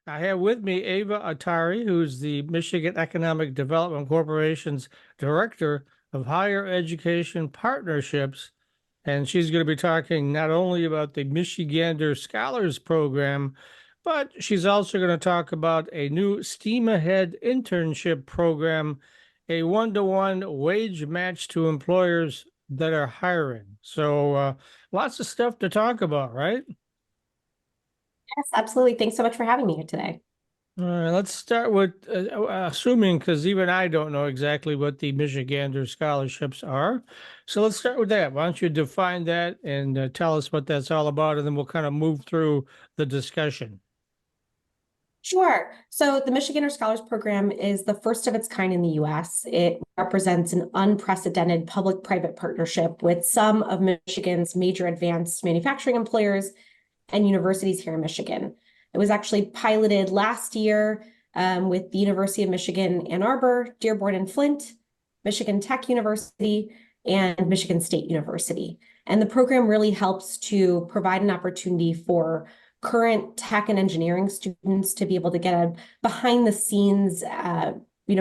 I have with me Ava Attari, who's the Michigan Economic Development Corporation's Director of Higher Education Partnerships. And she's going to be talking not only about the Michigander Scholars Program, but she's also going to talk about a new STEAM Ahead internship program, a one-to-one wage match to employers that are hiring. So lots of stuff to talk about, right? Yes, absolutely. Thanks so much for having me here today. All right, let's start with assuming, because even I don't know exactly what the Michigander scholarships are. So let's start with that. Why don't you define that and tell us what that's all about, and then we'll kind of move through the discussion. Sure. So the Michigander Scholars Program is the first of its kind in the U.S. It represents an unprecedented public-private partnership with some of Michigan's major advanced manufacturing employers and universities here in Michigan. It was actually piloted last year with the University of Michigan, Ann Arbor, Dearborn and Flint, Michigan Tech University, and Michigan State University. And the program really helps to provide an opportunity for current tech and engineering students to be able to get a behind the scenes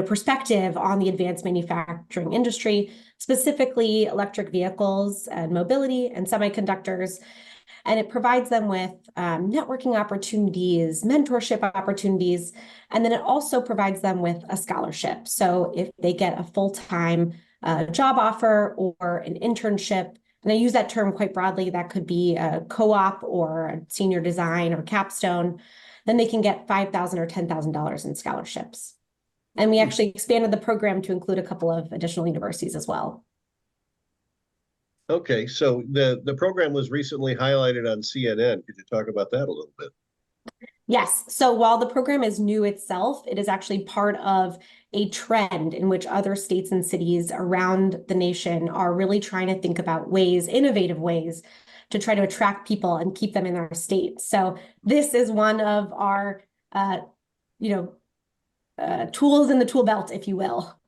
perspective on the advanced manufacturing industry, specifically electric vehicles and mobility and semiconductors. And it provides them with networking opportunities, mentorship opportunities, and then it also provides them with a scholarship. So if they get a full-time job offer or an internship, and I use that term quite broadly, that could be a co-op or a senior design or capstone, then they can get $5,000 or $10,000 in scholarships. And we actually expanded the program to include a couple of additional universities as well. Okay, so the program was recently highlighted on CNN. Could you talk about that a little bit? Yes. So while the program is new itself, it is actually part of a trend in which other states and cities around the nation are really trying to think about ways, innovative ways, to try to attract people and keep them in our state. So this is one of our, tools in the tool belt, if you will.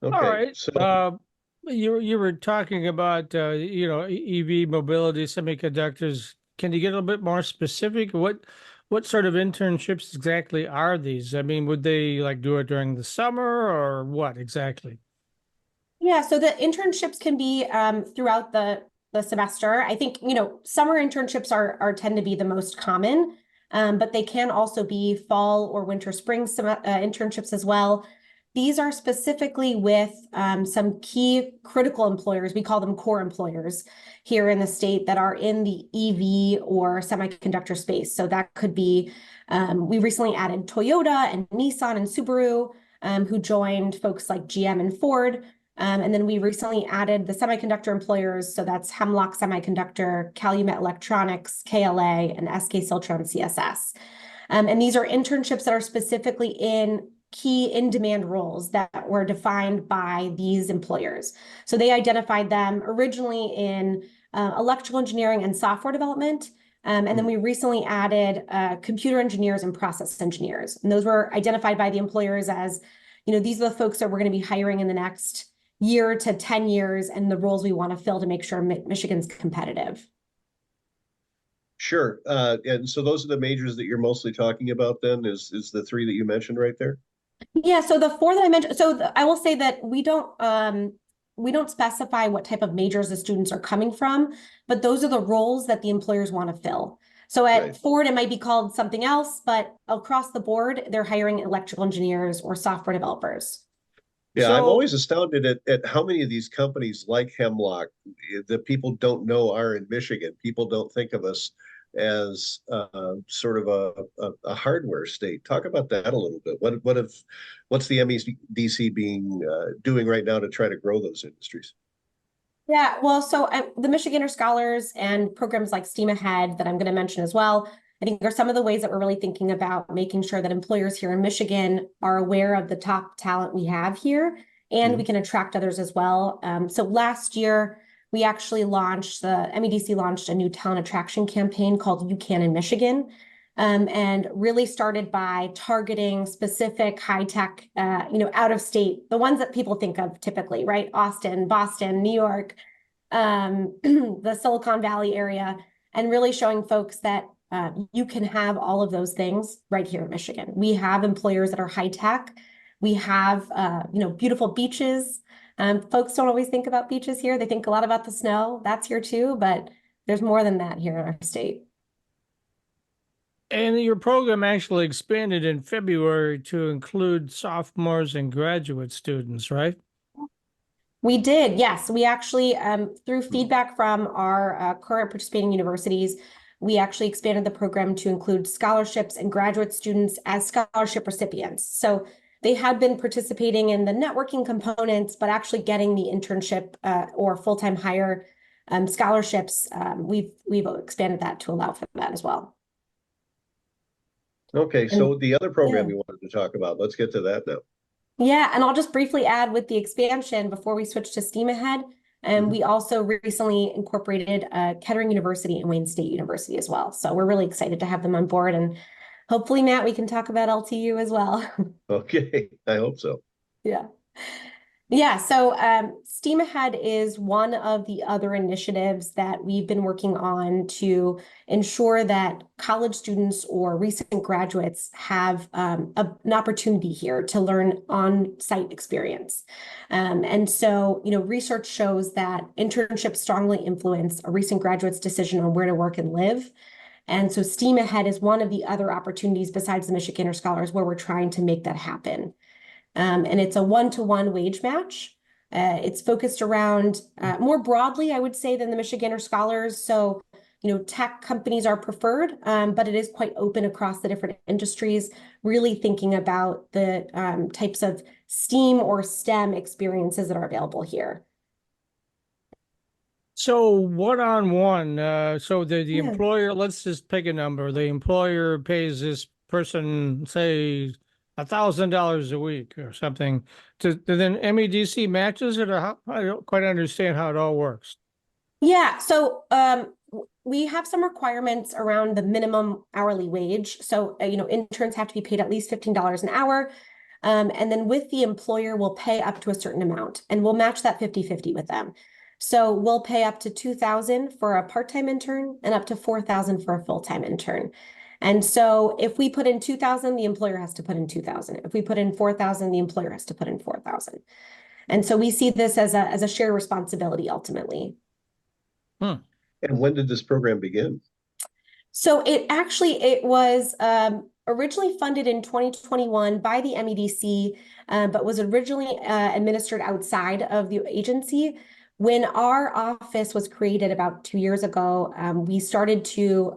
All Okay, right. so You were talking about EV mobility, semiconductors. Can you get a little bit more specific? What sort of internships exactly are these? I mean, would they like do it during the summer or what exactly? Yeah, so the internships can be throughout the semester. I think, summer internships are tend to be the most common, but they can also be fall or winter, spring internships as well. These are specifically with some key critical employers. We call them core employers here in the state that are in the EV or semiconductor space. So that could be, we recently added Toyota and Nissan and Subaru, who joined folks like GM and Ford. And then we recently added the semiconductor employers. So that's Hemlock Semiconductor, Calumet Electronics, KLA, and SK Siltron CSS. And these are internships that are specifically in key in-demand roles that were defined by these employers. So they identified them originally in electrical engineering and software development. And then we recently added computer engineers and process engineers. And those were identified by the employers as, these are the folks that we're going to be hiring in the next year to 10 years and the roles we want to fill to make sure Michigan's competitive. sure. And so those are the majors that you're mostly talking about then, is the three that you mentioned right there? Yeah, so the four that I mentioned, I will say that we don't specify what type of majors the students are coming from, but those are the roles that the employers want to fill. So at Right. Ford, it might be called something else, but across the board, they're hiring electrical engineers or software developers. Yeah, I'm So, always astounded at how many of these companies like Hemlock that people don't know are in Michigan. People don't think of us as sort of a hardware state. Talk about that a little bit. What's the MEDC being doing right now to try to grow those industries? Yeah, well, so the Michigander Scholars and programs like STEAM Ahead that I'm going to mention as well, I think are some of the ways that we're really thinking about making sure that employers here in Michigan are aware of the top talent we have here, and we can attract others as well. So last year, we actually launched, the MEDC launched a new talent attraction campaign called You Can in Michigan, and really started by targeting specific high tech, out of state, the ones that people think of typically, right? Austin, Boston, New York, the Silicon Valley area, and really showing folks that you can have all of those things right here in Michigan. We have employers that are high tech. We have, beautiful beaches. Folks don't always think about beaches here. They think a lot about the snow. That's here too, but there's more than that here in our state. And your program actually expanded in February to include sophomores and graduate students, right? We did, yes. We actually, through feedback from our current participating universities, we actually expanded the program to include scholarships and graduate students as scholarship recipients. So they had been participating in the networking components, but actually getting the internship or full-time hire scholarships, we've expanded that to allow for that as well. Okay, so the other program yeah. you wanted to talk about, let's get to that now. Yeah, and I'll just briefly add with the expansion before we switch to STEAM Ahead. And we also recently incorporated Kettering University and Wayne State University as well. So we're really excited to have them on board. And hopefully, Matt, we can talk about LTU as well. Okay, I hope so. Yeah. Yeah, so STEAM Ahead is one of the other initiatives that we've been working on to ensure that college students or recent graduates have an opportunity here to learn on-site experience. And so, research shows that internships strongly influence a recent graduate's decision on where to work and live. And so STEAM Ahead is one of the other opportunities besides the Michigander Scholars where we're trying to make that happen. And it's a one-to-one wage match. It's focused around more broadly, I would say, than the Michigander Scholars. So, tech companies are preferred, but it is quite open across the different industries, really thinking about the types of STEAM or STEM experiences that are available here. So one-on-one, so the Yeah. employer, let's just pick a number. The employer pays this person, say, $1,000 a week or something. Then MEDC matches it, or how, I don't quite understand how it all works. Yeah, so we have some requirements around the minimum hourly wage. So, interns have to be paid at least $15 an hour. And then with the employer, we'll pay up to a certain amount and we'll match that 50-50 with them. So we'll pay up to $2,000 for a part-time intern and up to $4,000 for a full-time intern. And so if we put in 2,000, the employer has to put in 2,000. If we put in 4,000, the employer has to put in 4,000. And so we see this as a shared responsibility ultimately. And when did this program begin? So it was originally funded in 2021 by the MEDC, but was originally administered outside of the agency. When our office was created about 2 years ago, we started to,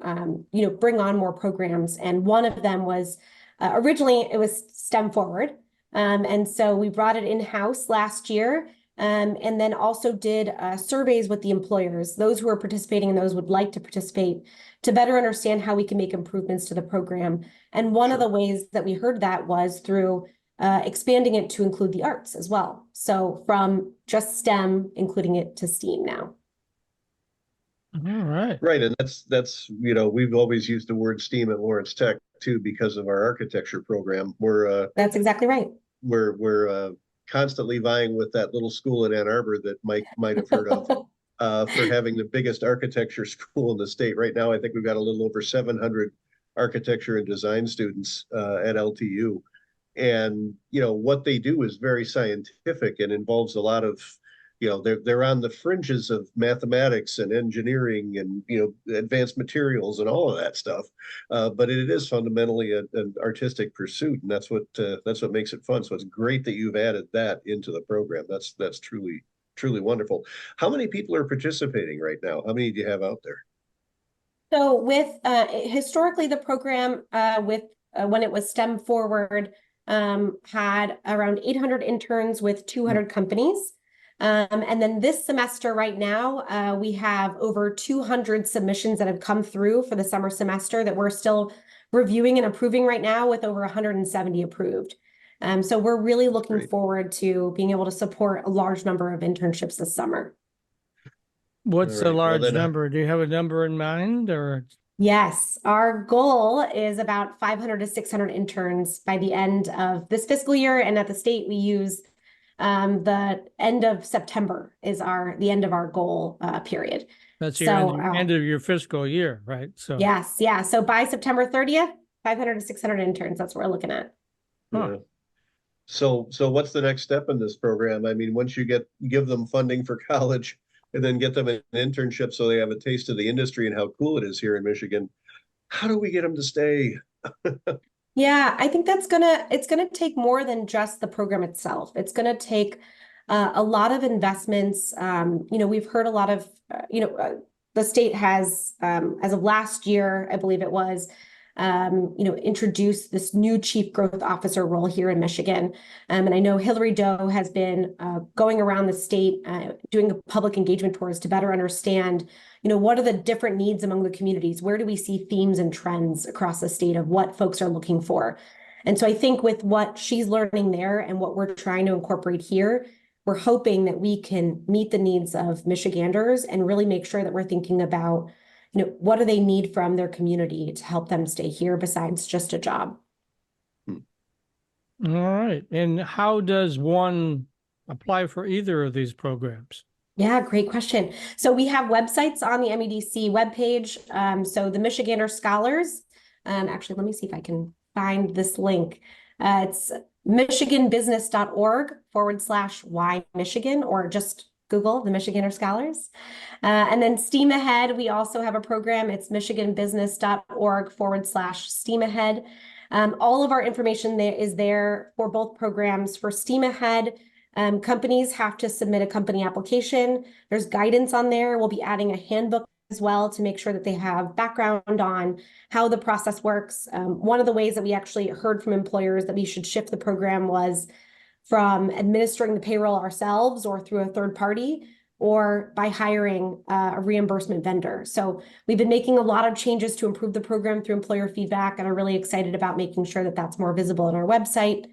bring on more programs. And one of them was originally it was STEM Forward. And so we brought it in-house last year. And then also did surveys with the employers, those who are participating and those would like to participate, to better understand how we can make improvements to the program. And one of the ways that we heard that was through expanding it to include the arts as well. So from just STEM, including it to STEAM now. All right. Right, and that's we've always used the word STEAM at Lawrence Tech too because of our architecture program. That's exactly right. We're constantly vying with that little school in Ann Arbor that Mike might have heard of for having the biggest architecture school in the state. Right now, I think we've got a little over 700 architecture and design students at LTU. And, what they do is very scientific and involves a lot of, they're on the fringes of mathematics and engineering and, advanced materials and all of that stuff. But it is fundamentally an artistic pursuit, and that's what makes it fun. So it's great that you've added that into the program. That's truly, truly wonderful. How many people are participating right now? How many do you have out there? So with historically the program when it was STEM Forward had around 800 interns with 200 companies. And then this semester right now, we have over 200 submissions that have come through for the summer semester that we're still reviewing and approving right now with over 170 approved. So we're really looking forward to being able to support a large number of internships this summer. What's a large number? Do you have a number in mind, or? Yes, our goal is about 500 to 600 interns by the end of this fiscal year. And at the state, we use the end of September is the end of our goal period. That's your So, end of your fiscal year, right? So, yes, yeah. So by September 30th, 500 to 600 interns, that's what we're looking at. huh. Yeah. So what's the next step in this program? I mean, once you give them funding for college and then get them an internship so they have a taste of the industry and how cool it is here in Michigan, how do we get them to stay? Yeah, I think it's gonna take more than just the program itself. It's gonna take a lot of investments. We've heard a lot of, the state has, as of last year, I believe it was, introduced this new chief growth officer role here in Michigan. And I know Hillary Doe has been going around the state doing public engagement tours to better understand, what are the different needs among the communities? Where do we see themes and trends across the state of what folks are looking for? And so I think with what she's learning there and what we're trying to incorporate here, we're hoping that we can meet the needs of Michiganders and really make sure that we're thinking about, what do they need from their community to help them stay here besides just a job? All right. And how does one apply for either of these programs? Yeah, great question. So we have websites on the MEDC webpage. So the Michigander Scholars, actually, let me see if I can find this link. It's michiganbusiness.org/why Michigan, or just Google the Michigander Scholars. And then STEAM Ahead, we also have a program. It's michiganbusiness.org/STEAM Ahead. All of our information there is there for both programs. For STEAM Ahead, companies have to submit a company application. There's guidance on there. We'll be adding a handbook as well to make sure that they have background on how the process works. One of the ways that we actually heard from employers that we should shift the program was from administering the payroll ourselves or through a third party, or by hiring a reimbursement vendor. So we've been making a lot of changes to improve the program through employer feedback, and are really excited about making sure that that's more visible on our website.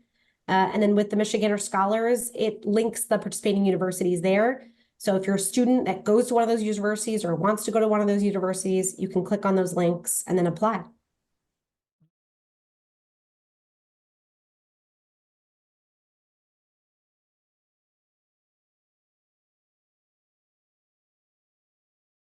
And then with the Michigander Scholars, it links the participating universities there. So if you're a student that goes to one of those universities or wants to go to one of those universities, you can click on those links and then apply.